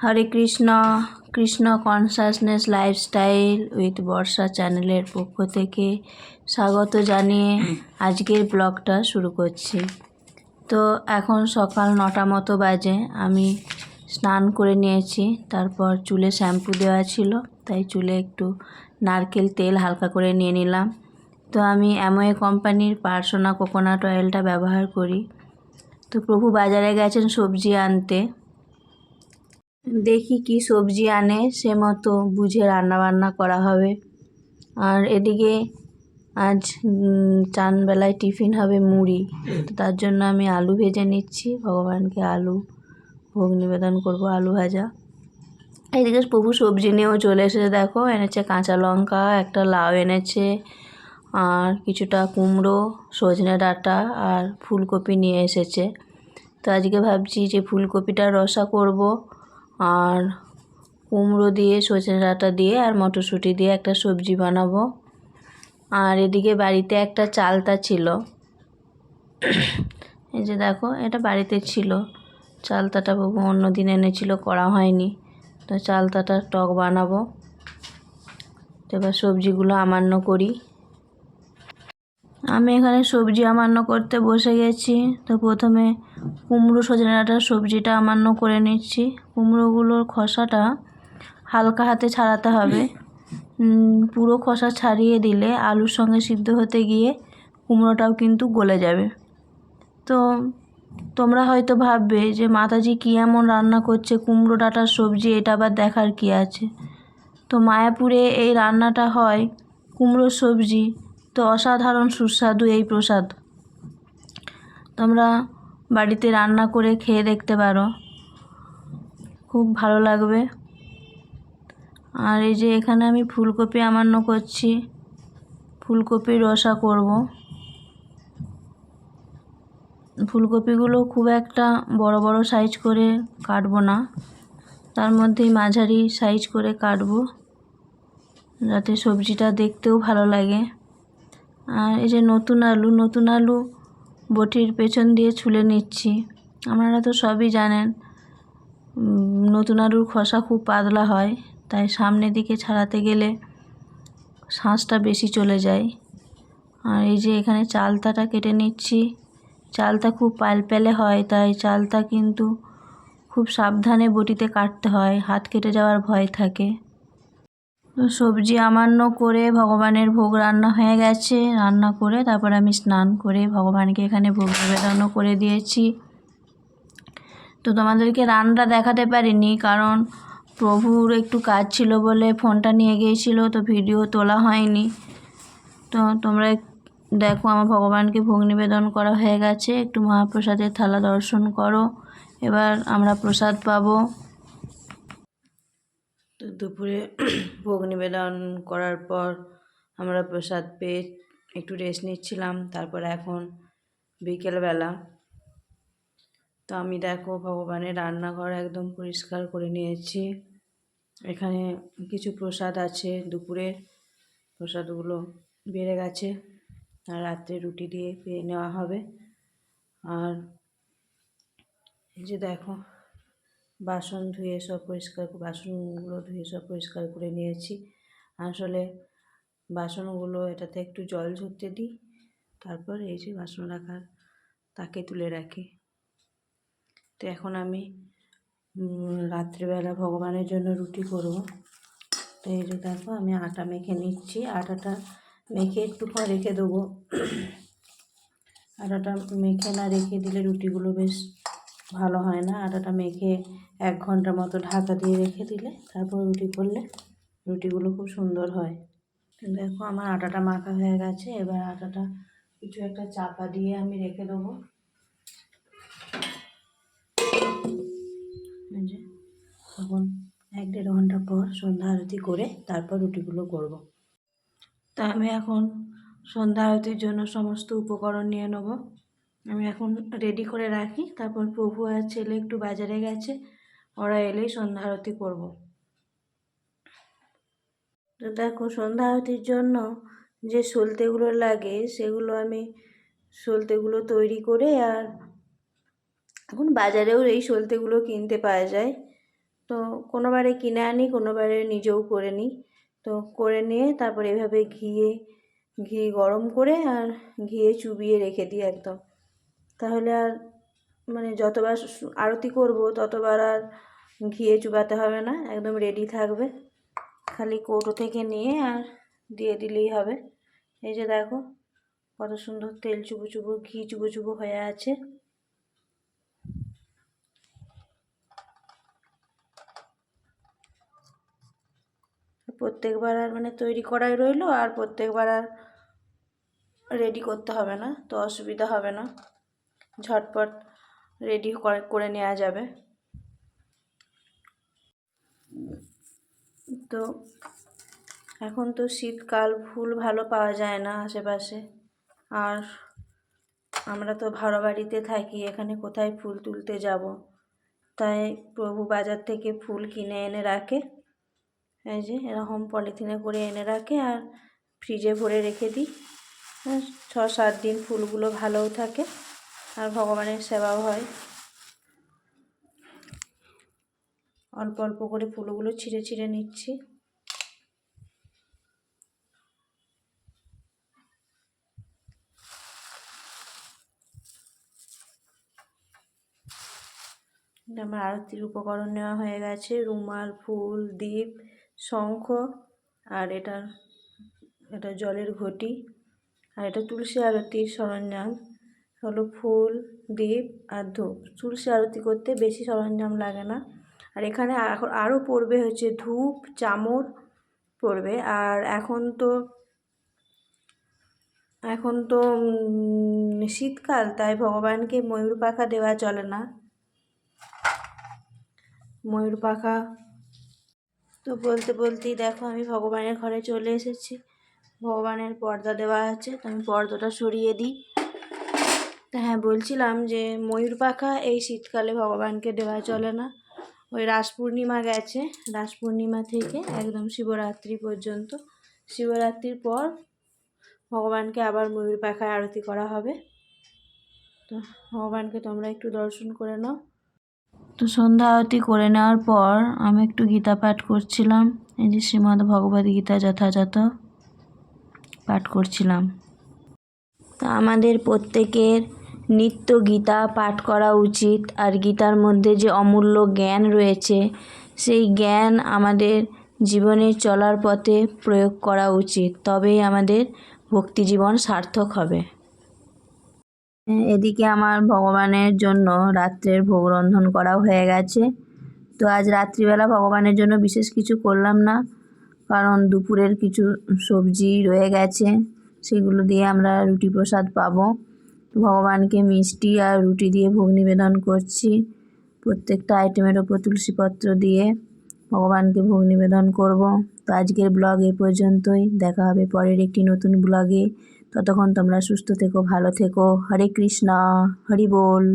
Hare Krishna. Krishna consciousness lifestyle with Barsha চ্যানেলের পক্ষ থেকে স্বাগত জানিয়ে আজকের ব্লগটা শুরু করছি। তো এখন সকাল 9টা মতো বাজে। আমি স্নান করে নিয়েছি, তারপর চুলে শ্যাম্পু দেওয়া ছিল, তাই চুলে একটু নারকেল তেল হালকা করে নিয়ে নিলাম। তো আমি অ্যামওয়ে কোম্পানির পার্সোনা কোকোনাট অয়েলটা ব্যবহার করি। তো প্রভু বাজারে গেছেন সবজি আনতে, দেখি কি সবজি আনে, সে মতো বুঝে রান্নাবান্না করা হবে। আর এদিকে আজ চানবেলায় টিফিন হবে মুড়ি, তো তার জন্য আমি আলু ভেজে নিচ্ছি। ভগবানকে আলু ভোগ নিবেদন করব, আলু ভাজা। এদিকে প্রভু সবজি নিয়েও চলে এসেছে, দেখো এনেছে কাঁচা লঙ্কা, একটা লাউ এনেছে, আর কিছুটা কুমড়ো, সজনে ডাঁটা আর ফুলকপি নিয়ে এসেছে। তো আজকে ভাবছি যে ফুলকপিটার রসা করব, আর কুমড়ো দিয়ে, সজনে ডাঁটা দিয়ে আর মটরশুঁটি দিয়ে একটা সবজি বানাবো। আর এদিকে বাড়িতে একটা চালতা ছিল, এই যে দেখো এটা বাড়িতে ছিল। চালতাটা বাবু অন্য দিন এনেছিল, করা হয়নি, তো চালতাটার টক বানাবো। তো এবার সবজিগুলো আমান্য করি। আমি এখানে সবজি আমান্য করতে বসে গেছি। তো প্রথমে কুমড়ো সজনে ডাঁটার সবজিটা আমান্য করে নিচ্ছি। কুমড়োগুলোর খোসাটা হালকা হাতে ছাড়াতে হবে। পুরো খোসা ছাড়িয়ে দিলে আলুর সঙ্গে সিদ্ধ হতে গিয়ে কুমড়োটাও কিন্তু গলে যাবে। তো তোমরা হয়তো ভাববে যে মাতাজি কী এমন রান্না করছে, কুমড়ো ডাঁটার সবজি, এটা আবার দেখার কী আছে। তো মায়াপুরে এই রান্নাটা হয়, কুমড়োর সবজি। তো অসাধারণ সুস্বাদু এই প্রসাদ, তোমরা বাড়িতে রান্না করে খেয়ে দেখতে পারো, খুব ভালো লাগবে। আর এই যে এখানে আমি ফুলকপি আমান্য করছি, ফুলকপির রসা করব। ফুলকপিগুলো খুব একটা বড় বড় সাইজ করে কাটবো না, তার মধ্যেই মাঝারি সাইজ করে কাটবো, যাতে সবজিটা দেখতেও ভালো লাগে। আর এই যে নতুন আলু বটির পেছন দিয়ে ছুলে নিচ্ছি। আপনারা তো সবই জানেন, নতুন আলুর খোসা খুব পাতলা হয়, তাই সামনের দিকে ছাড়াতে গেলে শাঁসটা বেশি চলে যায়। আর এই যে এখানে চালতাটা কেটে নিচ্ছি। চালতা খুব পালপেলে হয়, তাই চালতা কিন্তু খুব সাবধানে বটিতে কাটতে হয়, হাত কেটে যাওয়ার ভয় থাকে। তো সবজি আমান্য করে ভগবানের ভোগ রান্না হয়ে গেছে। রান্না করে তারপর আমি স্নান করে ভগবানকে এখানে ভোগ নিবেদনও করে দিয়েছি। তো তোমাদেরকে রান্না দেখাতে পারিনি, কারণ প্রভুর একটু কাজ ছিল বলে ফোনটা নিয়ে গিয়েছিল, তো ভিডিও তোলা হয়নি। তো তোমরা দেখো আমার ভগবানকে ভোগ নিবেদন করা হয়ে গেছে। একটু মহাপ্রসাদের থালা দর্শন করো, এবার আমরা প্রসাদ পাবো। তো দুপুরে ভোগ নিবেদন করার পর আমরা প্রসাদ পেয়ে একটু রেস্ট নিচ্ছিলাম। তারপর এখন বিকেলবেলা। তো আমি দেখো ভগবানের রান্নাঘর একদম পরিষ্কার করে নিয়েছি। এখানে কিছু প্রসাদ আছে, দুপুরের প্রসাদগুলো বেড়ে গেছে, আর রাত্রে রুটি দিয়ে পেয়ে নেওয়া হবে। আর এই যে দেখো বাসনগুলো ধুয়ে সব পরিষ্কার করে নিয়েছি। আসলে বাসনগুলো এটাতে একটু জল ঝরতে দিই, তারপর এই যে বাসন রাখার তাকে তুলে রাখি। তো এখন আমি রাত্রিবেলা ভগবানের জন্য রুটি করব। তো এই যে দেখো আমি আটা মেখে নিচ্ছি। আটাটা মেখে একটুক্ষণ রেখে দেবো। আটাটা মেখে না রেখে দিলে রুটিগুলো বেশ ভালো হয় না। আটাটা মেখে 1 ঘন্টা মতো ঢাকা দিয়ে রেখে দিলে তারপর রুটি করলে রুটিগুলো খুব সুন্দর হয়। দেখো আমার আটাটা মাখা হয়ে গেছে। এবার আটাটা কিছু একটা চাপা দিয়ে আমি রেখে দেবো। তখন 1-1.5 ঘন্টা পর সন্ধ্যা আরতি করে তারপর রুটিগুলো করব। তা আমি এখন সন্ধ্যা আরতির জন্য সমস্ত উপকরণ নিয়ে নেব। আমি এখন রেডি করে রাখি, তারপর প্রভু আর ছেলে একটু বাজারে গেছে, ওরা এলেই সন্ধ্যা আরতি করব। তো দেখো সন্ধ্যা আরতির জন্য যে সলতেগুলো লাগে সেগুলো আমি সলতেগুলো তৈরি করে, আর এখন বাজারেও এই সলতেগুলো কিনতে পাওয়া যায়, তো কোনোবারে কিনে আনি, কোনোবারে নিজেও করে নিই। তো করে নিয়ে তারপর এভাবে ঘি গরম করে আর ঘিয়ে চুবিয়ে রেখে দিই একদম। তাহলে আর মানে যতবার আরতি করব ততবার আর ঘিয়ে চুবাতে হবে না, একদম রেডি থাকবে। খালি কৌটো থেকে নিয়ে আর দিয়ে দিলেই হবে। এই যে দেখো কত সুন্দর তেল চুবো চুবো, ঘি চুবো চুবো হয়ে আছে। প্রত্যেকবার আর মানে তৈরি করাই রইলো, আর প্রত্যেকবার আর রেডি করতে হবে না, তো অসুবিধা হবে না, ঝটপট রেডি করে নেওয়া যাবে। তো এখন তো শীতকাল, ফুল ভালো পাওয়া যায় না আশেপাশে, আর আমরা তো ভাড়া বাড়িতে থাকি, এখানে কোথায় ফুল তুলতে যাব। তাই প্রভু বাজার থেকে ফুল কিনে এনে রাখে, এই যে এরকম পলিথিনে করে এনে রাখে, আর ফ্রিজে ভরে রেখে দিই। 6-7 দিন ফুলগুলো ভালোও থাকে আর ভগবানের সেবাও হয়। অল্প অল্প করে ফুলগুলো ছিঁড়ে ছিঁড়ে নিচ্ছি। আমার আরতির উপকরণ নেওয়া হয়ে গেছে, রুমাল, ফুল, দীপ, শঙ্খ, আর এটা জলের ঘটি, আর এটা তুলসী আরতির সরঞ্জাম হলো ফুল, দীপ আর ধূপ। তুলসী আরতি করতে বেশি সরঞ্জাম লাগে না। আর এখানে আরও পড়বে হচ্ছে ধূপ, চামর পড়বে। আর এখন তো শীতকাল, তাই ভগবানকে ময়ূর পাখা দেওয়া চলে না। ময়ূর পাখা তো বলতে বলতেই দেখো আমি ভগবানের ঘরে চলে এসেছি। ভগবানের পর্দা দেওয়া আছে, তো আমি পর্দাটা সরিয়ে দিই। তা হ্যাঁ, বলছিলাম যে ময়ূর পাখা এই শীতকালে ভগবানকে দেওয়া চলে না। ওই রাস পূর্ণিমা গেছে, রাস পূর্ণিমা থেকে একদম শিবরাত্রি পর্যন্ত, শিবরাত্রির পর ভগবানকে আবার ময়ূর পাখায় আরতি করা হবে। তো ভগবানকে তোমরা একটু দর্শন করে নাও। তো সন্ধ্যা আরতি করে নেওয়ার পর আমি একটু গীতা পাঠ করছিলাম। এই যে শ্রীমদ্ ভগবদ গীতা যথাযথ পাঠ করছিলাম। তা আমাদের প্রত্যেকের নিত্য গীতা পাঠ করা উচিত। আর গীতার মধ্যে যে অমূল্য জ্ঞান রয়েছে, সেই জ্ঞান আমাদের জীবনে চলার পথে প্রয়োগ করা উচিত, তবেই আমাদের ভক্তি জীবন সার্থক হবে। এদিকে আমার ভগবানের জন্য রাত্রের ভোগ রন্ধন করাও হয়ে গেছে। তো আজ রাত্রিবেলা ভগবানের জন্য বিশেষ কিছু করলাম না, কারণ দুপুরের কিছু সবজি রয়ে গেছে, সেগুলো দিয়ে আমরা রুটি প্রসাদ পাবো। ভগবানকে মিষ্টি আর রুটি দিয়ে ভোগ নিবেদন করছি। প্রত্যেকটা আইটেমের ওপর তুলসীপত্র দিয়ে ভগবানকে ভোগ নিবেদন করব। তো আজকের ব্লগ এ পর্যন্তই, দেখা হবে পরের একটি নতুন ব্লগে। ততক্ষণ তোমরা সুস্থ থেকো, ভালো থেকো। হরে কৃষ্ণা, হরি বল।